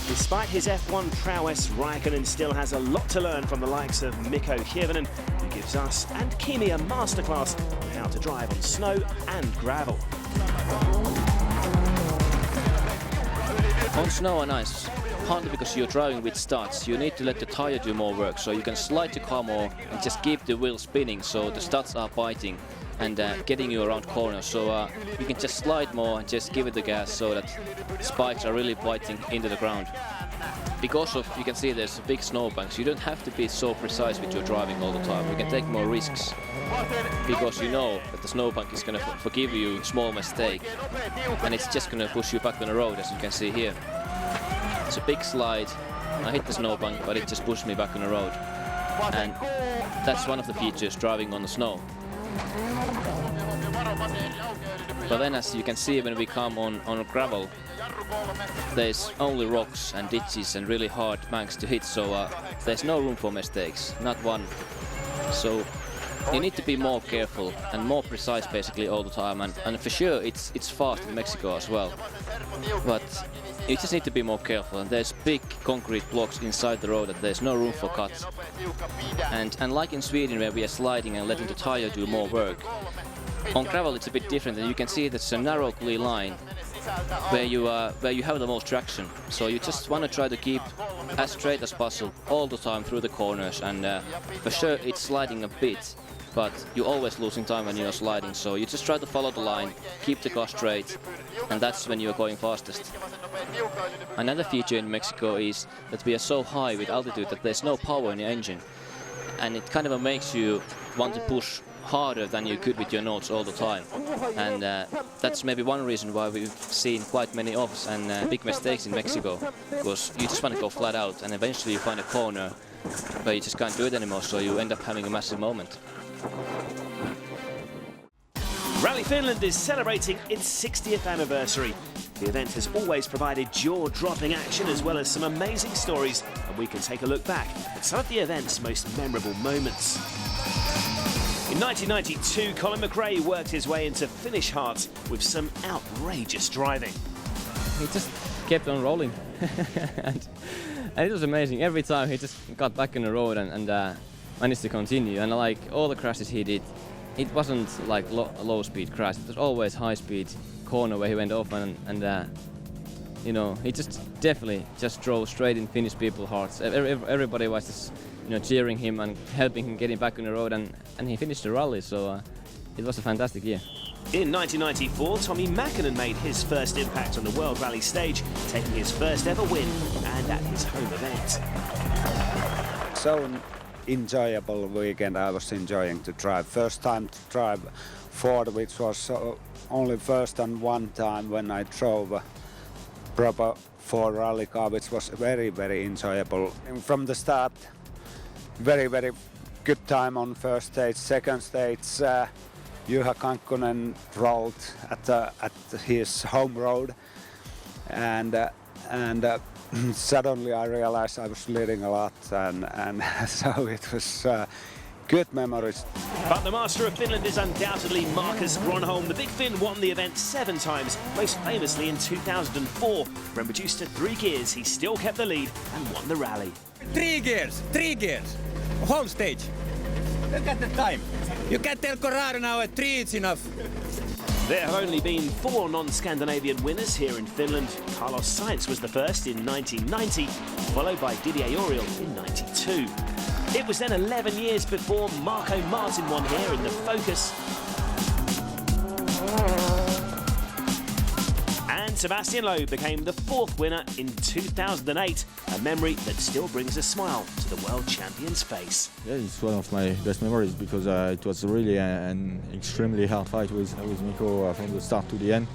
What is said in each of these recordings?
Despite his F1 prowess, Raikkonen still has a lot to learn from the likes of Mikko Hirvonen, who gives us and Kimi a masterclass on how to drive on snow and gravel. On snow and ice, partly because you're driving with studs, you need to let the tire do more work, so you can slide the car more and just keep the wheel spinning, so the studs are biting and getting you around corners. So you can just slide more and just give it the gas so that spikes are really biting into the ground. Because of, you can see there's big snowbanks, you don't have to be so precise with your driving all the time. You can take more risks because you know that the snowbank is going to forgive you a small mistake and it's just going to push you back on the road, as you can see here. It's a big slide. I hit the snowbank, but it just pushed me back on the road. And that's one of the features driving on the snow. But then, as you can see, when we come on gravel, there's only rocks and ditches and really hard banks to hit, so there's no room for mistakes, not one. So you need to be more careful and more precise basically all the time, and for sure it's fast in Mexico as well. But you just need to be more careful, and there's big concrete blocks inside the road that there's no room for cuts. And like in Sweden, where we are sliding and letting the tire do more work, on gravel it's a bit different, and you can see that's a narrow clear line where you have the most traction. So you just want to try to keep as straight as possible all the time through the corners, and for sure it's sliding a bit, but you're always losing time when you're sliding, so you just try to follow the line, keep the car straight, and that's when you're going fastest. Another feature in Mexico is that we are so high with altitude that there's no power in the engine, and it kind of makes you want to push harder than you could with your notes all the time. And that's maybe one reason why we've seen quite many offs and big mistakes in Mexico, because you just want to go flat out and eventually you find a corner where you just can't do it anymore, so you end up having a massive moment. Rally Finland is celebrating its 60th anniversary. The event has always provided jaw-dropping action as well as some amazing stories, and we can take a look back at some of the event's most memorable moments. In 1992, Colin McRae worked his way into Finnish hearts with some outrageous driving. He just kept on rolling and it was amazing. Every time he just got back on the road and managed to continue, and like all the crashes he did, it wasn't like low speed crash, it was always high speed corner where he went off, and you know, he just definitely just drove straight in Finnish people's hearts. Everybody was just, you know, cheering him and helping him getting back on the road, and he finished the rally, so it was a fantastic year. In 1994, Tommi Mäkinen made his first impact on the World Rally stage, taking his first ever win, and at his home event. So enjoyable weekend. I was enjoying to drive. First time to drive Ford, which was only first and one time when I drove a proper Ford rally car, which was very, very enjoyable. And from the start, very, very good time on first stage. Second stage, Juha Kankkunen rolled at his home road, and suddenly I realized I was leading a lot, and so it was good memories. But the master of Finland is undoubtedly Marcus Gronholm. The Big Finn won the event 7 times, most famously in 2004. When reduced to 3 gears, he still kept the lead and won the rally. 3 gears, home stage. Look at the time. You can tell Corrado now at 3 it's enough. There have only been 4 non-Scandinavian winners here in Finland. Carlos Sainz was the first in 1990, followed by Didier Auriol in 92. It was then 11 years before Marco Martin won here in the Focus. And Sebastian Loeb became the 4th winner in 2008, a memory that still brings a smile to the world champion's face. Yeah, it's one of my best memories because it was really an extremely hard fight with Mikko from the start to the end.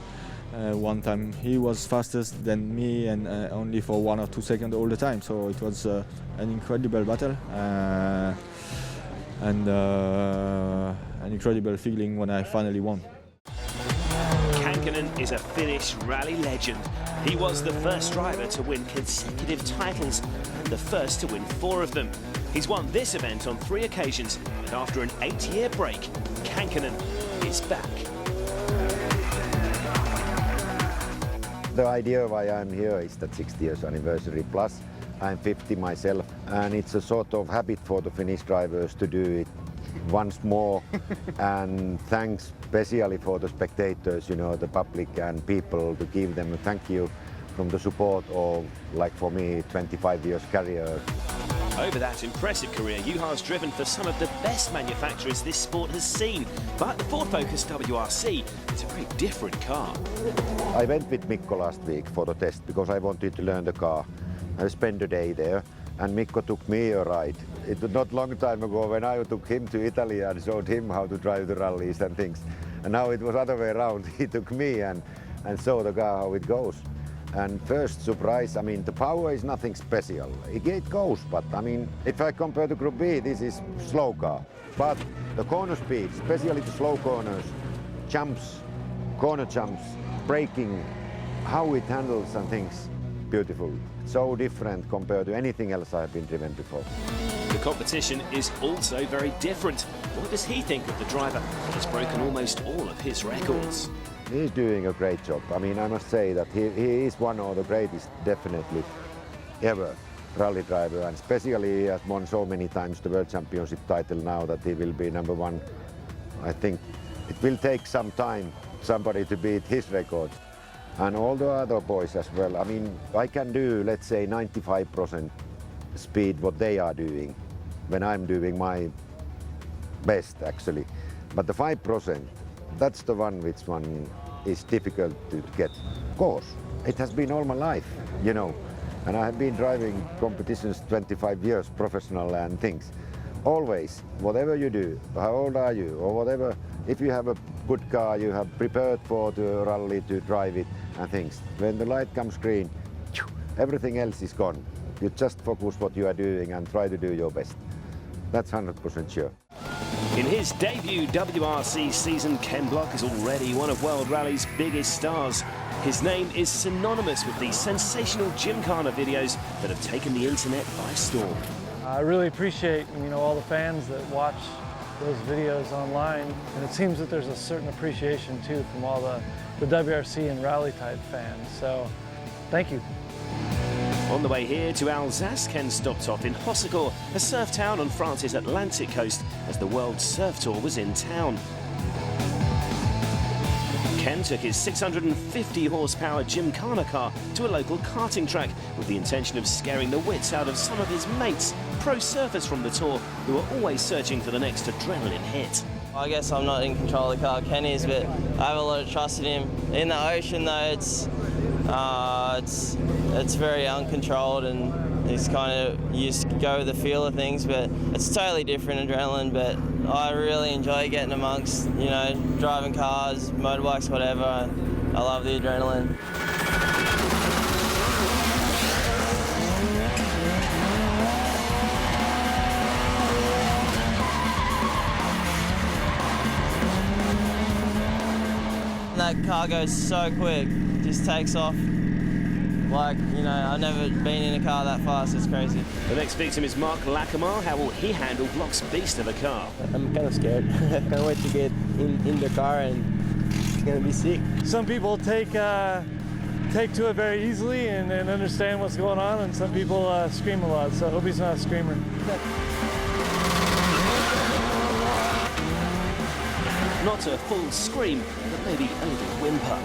One time he was fastest than me, and only for 1 or 2 seconds all the time, so it was an incredible battle and an incredible feeling when I finally won. Kankkunen is a Finnish rally legend. He was the first driver to win consecutive titles and the first to win 4 of them. He's won this event on 3 occasions, and after an 8-year break, Kankkunen is back. The idea why I'm here is that 60 years anniversary plus. I'm 50 myself, and it's a sort of habit for the Finnish drivers to do it once more. And thanks especially for the spectators, you know, the public and people, to give them a thank you from the support of, like for me, 25 years career. Over that impressive career, Juha's driven for some of the best manufacturers this sport has seen. But the Ford Focus WRC is a very different car. I went with Mikko last week for the test because I wanted to learn the car. I spent a day there, and Mikko took me a ride. It was not long time ago when I took him to Italy and showed him how to drive the rallies and things. And now it was other way around. He took me and saw the car how it goes. And first surprise, I mean, the power is nothing special. It goes, but I mean, if I compare to Group B, this is slow car. But the corner speed, especially the slow corners, jumps, corner jumps, braking, how it handles and things, beautiful. So different compared to anything else I've been driven before. The competition is also very different. What does he think of the driver that has broken almost all of his records? He's doing a great job. I mean, I must say that he is one of the greatest, definitely, ever rally driver, and especially he has won so many times the World Championship title now that he will be number one. I think it will take some time, somebody to beat his record. And all the other boys as well. I mean, I can do, let's say, 95% speed what they are doing when I'm doing my best, actually. But the 5%, that's the one which one is difficult to get. Of course, it has been all my life, you know. And I have been driving competitions 25 years, professional and things. Always, whatever you do, how old are you, or whatever, if you have a good car, you have prepared for the rally to drive it and things. When the light comes green, everything else is gone. You just focus what you are doing and try to do your best. That's 100% sure. In his debut WRC season, Ken Block is already one of World Rally's biggest stars. His name is synonymous with the sensational Gymkhana videos that have taken the internet by storm. I really appreciate, all the fans that watch those videos online, and it seems that there's a certain appreciation too from all the WRC and rally type fans. So, thank you. On the way here to Alsace, Ken stopped off in Hossegor, a surf town on France's Atlantic coast, as the World Surf Tour was in town. Ken took his 650 horsepower Gymkhana car to a local karting track with the intention of scaring the wits out of some of his mates, pro surfers from the tour, who are always searching for the next adrenaline hit. I guess I'm not in control of the car, Ken is, but I have a lot of trust in him. In the ocean though, it's very uncontrolled, and he's kind of used to go with the feel of things, but it's totally different adrenaline. But I really enjoy getting amongst, driving cars, motorbikes, whatever. I love the adrenaline. That car goes so quick, just takes off. Like, I've never been in a car that fast, it's crazy. The next victim is Mark Lackamar. How will he handle Block's beast of a car? I'm kind of scared. I can't wait to get in the car, and it's gonna be sick. Some people take to it very easily and understand what's going on, and some people scream a lot, so I hope he's not a screamer. Not a full scream, but maybe a little whimper.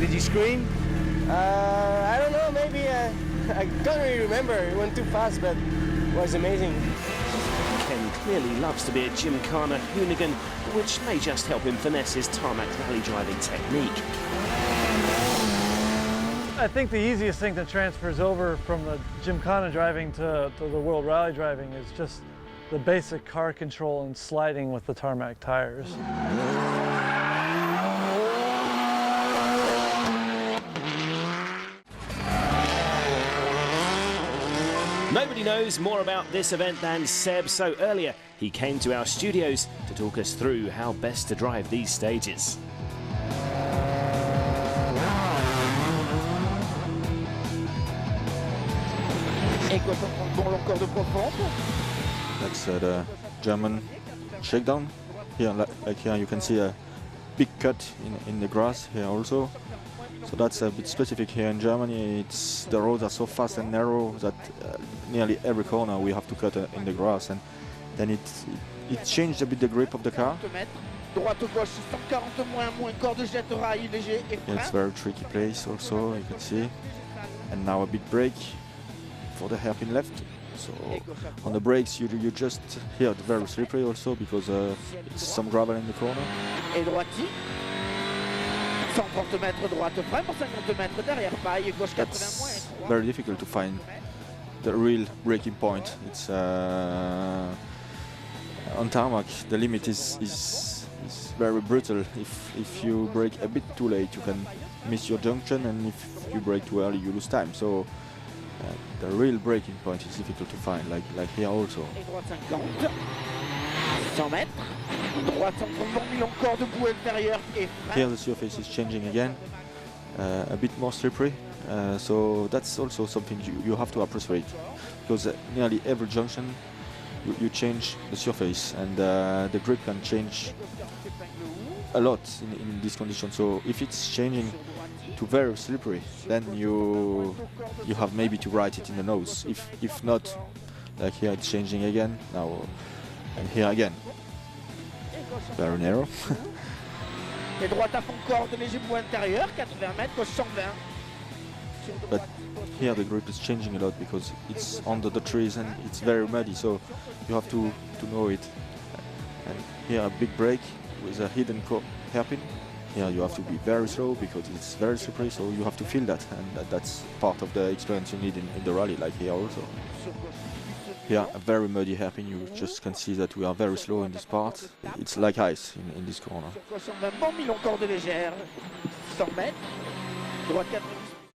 Did you scream? I don't know, maybe. I can't really remember. It went too fast, but it was amazing. Ken clearly loves to be a Gymkhana hoonigan, which may just help him finesse his tarmac rally driving technique. I think the easiest thing that transfers over from the Gymkhana driving to the World Rally driving is just the basic car control and sliding with the tarmac tires. Nobody knows more about this event than Seb, so earlier he came to our studios to talk us through how best to drive these stages. That's the German shakedown. here, like here, you can see a big cut in the grass here also. So that's a bit specific here in Germany. The roads are so fast and narrow that nearly every corner we have to cut in the grass, and then it changed a bit the grip of the car. It's very tricky place also, you can see. And now a big break for the hairpin left. So on the brakes you just hear it very slippery also because it's some gravel in the corner. Et droiti. 130 mètres droite frein pour 50 mètres derrière paille, gauche 80 moins. It's very difficult to find the real braking point. It's on tarmac the limit is very brutal. If you brake a bit too late you can miss your junction, and if you brake too early you lose time. So the real braking point is difficult to find, like here also. Et droite 50. 100 mètres. Droite centrement mis encore debout inférieur et frein. Here the surface is changing again, a bit more slippery. So that's also something you have to appreciate, because nearly every junction you change the surface, and the grip can change a lot in this condition. So if it's changing to very slippery, then you have maybe to write it in the nose. If not, like here it's changing again now, and here again. Very narrow. Et droite à fond corde, léger bout intérieur, 80 mètres, gauche 120. But here the grip is changing a lot because it's under the trees and it's very muddy, so you have to know it. And here a big break with a hidden hairpin. Here you have to be very slow because it's very slippery, so you have to feel that, and that's part of the experience you need in the rally, like here also. Here a very muddy hairpin, you just can see that we are very slow in this part. It's like ice in this corner. Bon, mis corde légère, 100 mètres, droite 90.